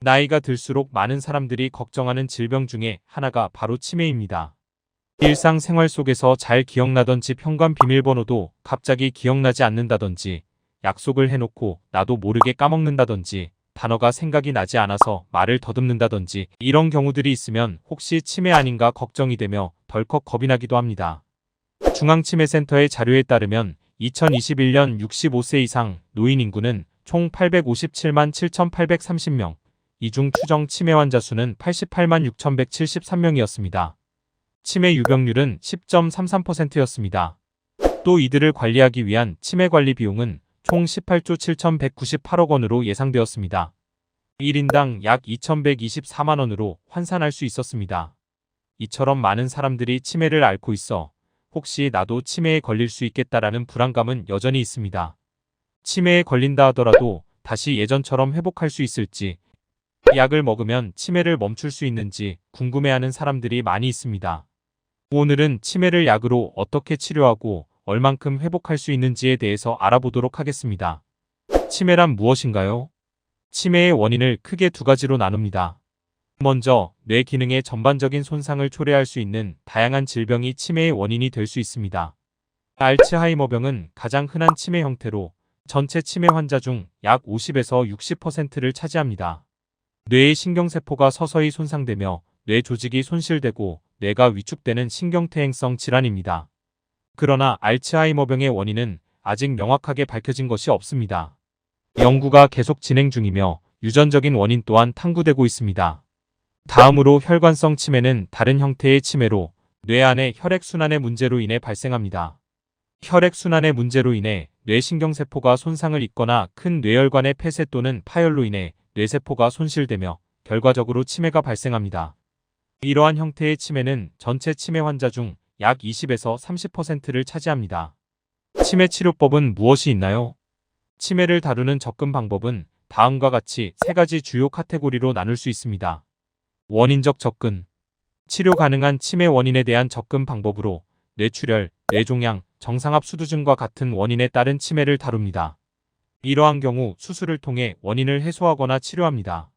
나이가 들수록 많은 사람들이 걱정하는 질병 중에 하나가 바로 치매입니다. 일상생활 속에서 잘 기억나던 집 현관 비밀번호도 갑자기 기억나지 않는다든지, 약속을 해놓고 나도 모르게 까먹는다든지, 단어가 생각이 나지 않아서 말을 더듬는다든지, 이런 경우들이 있으면 혹시 치매 아닌가 걱정이 되며 덜컥 겁이 나기도 합니다. 중앙치매센터의 자료에 따르면 2021년 65세 이상 노인 인구는 총 857만 7,830명, 이 중 추정 치매 환자 수는 88만 6,173명이었습니다. 치매 유병률은 10.33%였습니다. 또 이들을 관리하기 위한 치매 관리 비용은 총 18조 7,198억 원으로 예상되었습니다. 1인당 약 2,124만 원으로 환산할 수 있었습니다. 이처럼 많은 사람들이 치매를 앓고 있어 혹시 나도 치매에 걸릴 수 있겠다라는 불안감은 여전히 있습니다. 치매에 걸린다 하더라도 다시 예전처럼 회복할 수 있을지, 약을 먹으면 치매를 멈출 수 있는지 궁금해하는 사람들이 많이 있습니다. 오늘은 치매를 약으로 어떻게 치료하고 얼만큼 회복할 수 있는지에 대해서 알아보도록 하겠습니다. 치매란 무엇인가요? 치매의 원인을 크게 두 가지로 나눕니다. 먼저, 뇌 기능의 전반적인 손상을 초래할 수 있는 다양한 질병이 치매의 원인이 될 수 있습니다. 알츠하이머병은 가장 흔한 치매 형태로 전체 치매 환자 중 약 50에서 60%를 차지합니다. 뇌의 신경세포가 서서히 손상되며 뇌 조직이 손실되고 뇌가 위축되는 신경퇴행성 질환입니다. 그러나 알츠하이머병의 원인은 아직 명확하게 밝혀진 것이 없습니다. 연구가 계속 진행 중이며 유전적인 원인 또한 탐구되고 있습니다. 다음으로 혈관성 치매는 다른 형태의 치매로 뇌 안의 혈액순환의 문제로 인해 발생합니다. 혈액순환의 문제로 인해 뇌신경세포가 손상을 입거나 큰 뇌혈관의 폐쇄 또는 파열로 인해 뇌세포가 손실되며 결과적으로 치매가 발생합니다. 이러한 형태의 치매는 전체 치매 환자 중 약 20에서 30%를 차지합니다. 치매 치료법은 무엇이 있나요? 치매를 다루는 접근 방법은 다음과 같이 세 가지 주요 카테고리로 나눌 수 있습니다. 원인적 접근. 치료 가능한 치매 원인에 대한 접근 방법으로 뇌출혈, 뇌종양, 정상압수두증과 같은 원인에 따른 치매를 다룹니다. 이러한 경우 수술을 통해 원인을 해소하거나 치료합니다.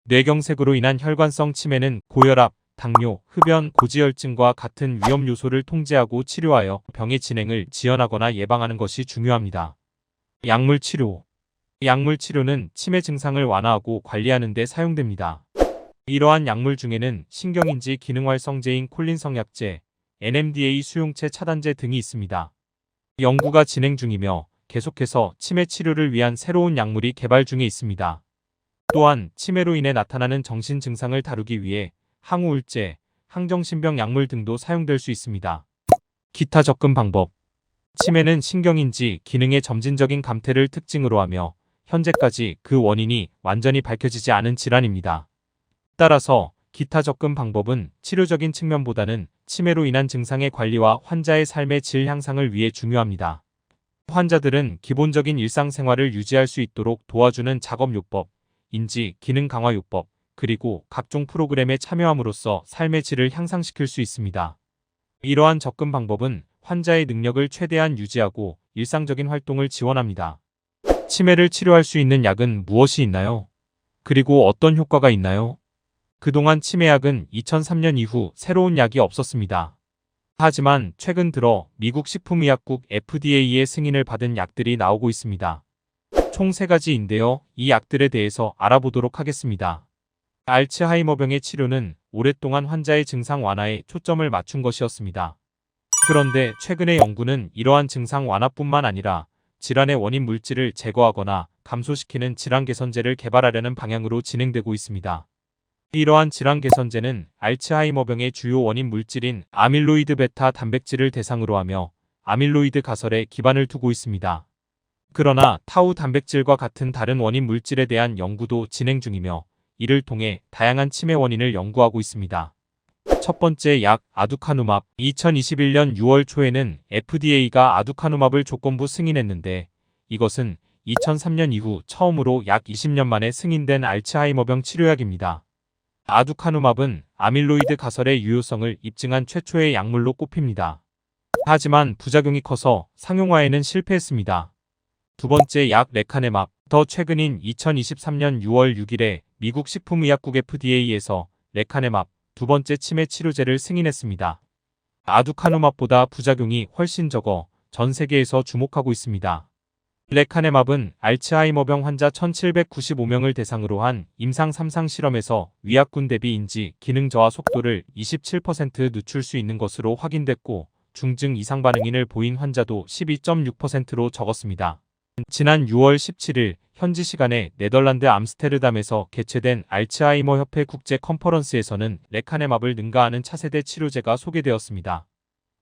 뇌경색으로 인한 혈관성 치매는 고혈압, 당뇨, 흡연, 고지혈증과 같은 위험 요소를 통제하고 치료하여 병의 진행을 지연하거나 예방하는 것이 중요합니다. 약물 치료. 약물 치료는 치매 증상을 완화하고 관리하는 데 사용됩니다. 이러한 약물 중에는 신경인지 기능활성제인 콜린성약제, NMDA 수용체 차단제 등이 있습니다. 연구가 진행 중이며 계속해서 치매 치료를 위한 새로운 약물이 개발 중에 있습니다. 또한 치매로 인해 나타나는 정신 증상을 다루기 위해 항우울제, 항정신병 약물 등도 사용될 수 있습니다. 기타 접근 방법. 치매는 신경인지 기능의 점진적인 감퇴를 특징으로 하며 현재까지 그 원인이 완전히 밝혀지지 않은 질환입니다. 따라서 기타 접근 방법은 치료적인 측면보다는 치매로 인한 증상의 관리와 환자의 삶의 질 향상을 위해 중요합니다. 환자들은 기본적인 일상생활을 유지할 수 있도록 도와주는 작업요법, 인지 기능 강화요법, 그리고 각종 프로그램에 참여함으로써 삶의 질을 향상시킬 수 있습니다. 이러한 접근 방법은 환자의 능력을 최대한 유지하고 일상적인 활동을 지원합니다. 치매를 치료할 수 있는 약은 무엇이 있나요? 그리고 어떤 효과가 있나요? 그동안 치매약은 2003년 이후 새로운 약이 없었습니다. 하지만 최근 들어 미국 식품의약국 FDA의 승인을 받은 약들이 나오고 있습니다. 총 3가지인데요. 이 약들에 대해서 알아보도록 하겠습니다. 알츠하이머병의 치료는 오랫동안 환자의 증상 완화에 초점을 맞춘 것이었습니다. 그런데 최근의 연구는 이러한 증상 완화뿐만 아니라 질환의 원인 물질을 제거하거나 감소시키는 질환 개선제를 개발하려는 방향으로 진행되고 있습니다. 이러한 질환 개선제는 알츠하이머병의 주요 원인 물질인 아밀로이드 베타 단백질을 대상으로 하며 아밀로이드 가설에 기반을 두고 있습니다. 그러나 타우 단백질과 같은 다른 원인 물질에 대한 연구도 진행 중이며 이를 통해 다양한 치매 원인을 연구하고 있습니다. 첫 번째 약 아두카누맙. 2021년 6월 초에는 FDA가 아두카누맙을 조건부 승인했는데 이것은 2003년 이후 처음으로 약 20년 만에 승인된 알츠하이머병 치료약입니다. 아두카누맙은 아밀로이드 가설의 유효성을 입증한 최초의 약물로 꼽힙니다. 하지만 부작용이 커서 상용화에는 실패했습니다. 두 번째 약 레카네맙. 더 최근인 2023년 6월 6일에 미국 식품의약국 FDA에서 레카네맙 두 번째 치매 치료제를 승인했습니다. 아두카누맙보다 부작용이 훨씬 적어 전 세계에서 주목하고 있습니다. 레카네맙은 알츠하이머병 환자 1795명을 대상으로 한 임상 3상 실험에서 위약군 대비 인지 기능 저하 속도를 27% 늦출 수 있는 것으로 확인됐고 중증 이상 반응인을 보인 환자도 12.6%로 적었습니다. 지난 6월 17일 현지 시간에 네덜란드 암스테르담에서 개최된 알츠하이머 협회 국제 컨퍼런스에서는 레카네맙을 능가하는 차세대 치료제가 소개되었습니다.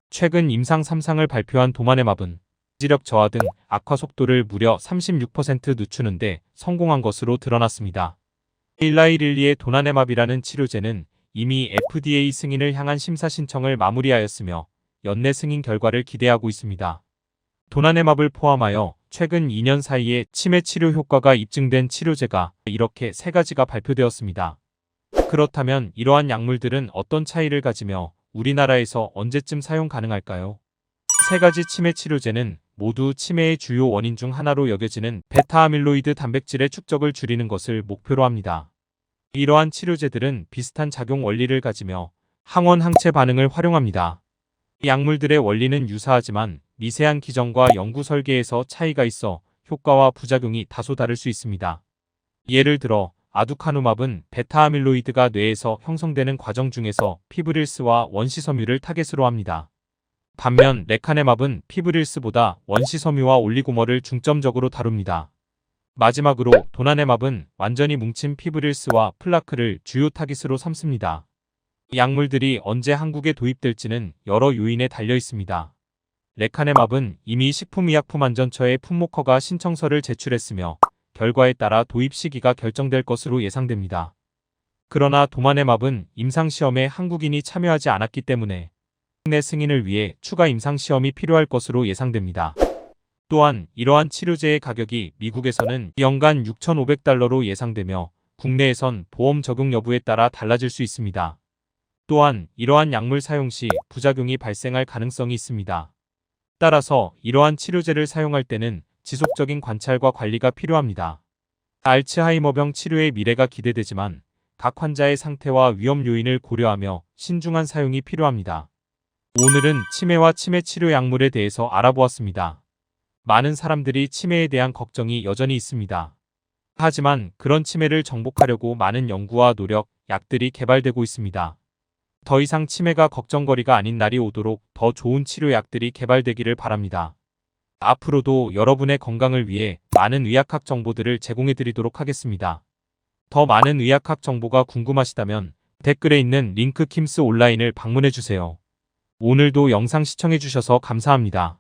최근 임상 3상을 발표한 도마네맙은 지력 저하 등 악화 속도를 무려 36% 늦추는데 성공한 것으로 드러났습니다. 일라이릴리의 도나네맙이라는 치료제는 이미 FDA 승인을 향한 심사 신청을 마무리하였으며 연내 승인 결과를 기대하고 있습니다. 도나네맙을 포함하여 최근 2년 사이에 치매 치료 효과가 입증된 치료제가 이렇게 3가지가 발표되었습니다. 그렇다면 이러한 약물들은 어떤 차이를 가지며 우리나라에서 언제쯤 사용 가능할까요? 3가지 치매 치료제는 모두 치매의 주요 원인 중 하나로 여겨지는 베타아밀로이드 단백질의 축적을 줄이는 것을 목표로 합니다. 이러한 치료제들은 비슷한 작용 원리를 가지며 항원 항체 반응을 활용합니다. 약물들의 원리는 유사하지만 미세한 기전과 연구 설계에서 차이가 있어 효과와 부작용이 다소 다를 수 있습니다. 예를 들어 아두카누맙은 베타아밀로이드가 뇌에서 형성되는 과정 중에서 피브릴스와 원시섬유를 타겟으로 합니다. 반면 레카네맙은 피브릴스보다 원시섬유와 올리고머를 중점적으로 다룹니다. 마지막으로 도나네맙은 완전히 뭉친 피브릴스와 플라크를 주요 타깃으로 삼습니다. 약물들이 언제 한국에 도입될지는 여러 요인에 달려 있습니다. 레카네맙은 이미 식품의약품안전처에 품목허가 신청서를 제출했으며 결과에 따라 도입 시기가 결정될 것으로 예상됩니다. 그러나 도마네맙은 임상시험에 한국인이 참여하지 않았기 때문에 국내 승인을 위해 추가 임상시험이 필요할 것으로 예상됩니다. 또한 이러한 치료제의 가격이 미국에서는 연간 6,500달러로 예상되며 국내에선 보험 적용 여부에 따라 달라질 수 있습니다. 또한 이러한 약물 사용 시 부작용이 발생할 가능성이 있습니다. 따라서 이러한 치료제를 사용할 때는 지속적인 관찰과 관리가 필요합니다. 알츠하이머병 치료의 미래가 기대되지만 각 환자의 상태와 위험 요인을 고려하며 신중한 사용이 필요합니다. 오늘은 치매와 치매 치료 약물에 대해서 알아보았습니다. 많은 사람들이 치매에 대한 걱정이 여전히 있습니다. 하지만 그런 치매를 정복하려고 많은 연구와 노력, 약들이 개발되고 있습니다. 더 이상 치매가 걱정거리가 아닌 날이 오도록 더 좋은 치료약들이 개발되기를 바랍니다. 앞으로도 여러분의 건강을 위해 많은 의학학 정보들을 제공해드리도록 하겠습니다. 더 많은 의학학 정보가 궁금하시다면 댓글에 있는 링크 킴스 온라인을 방문해주세요. 오늘도 영상 시청해주셔서 감사합니다.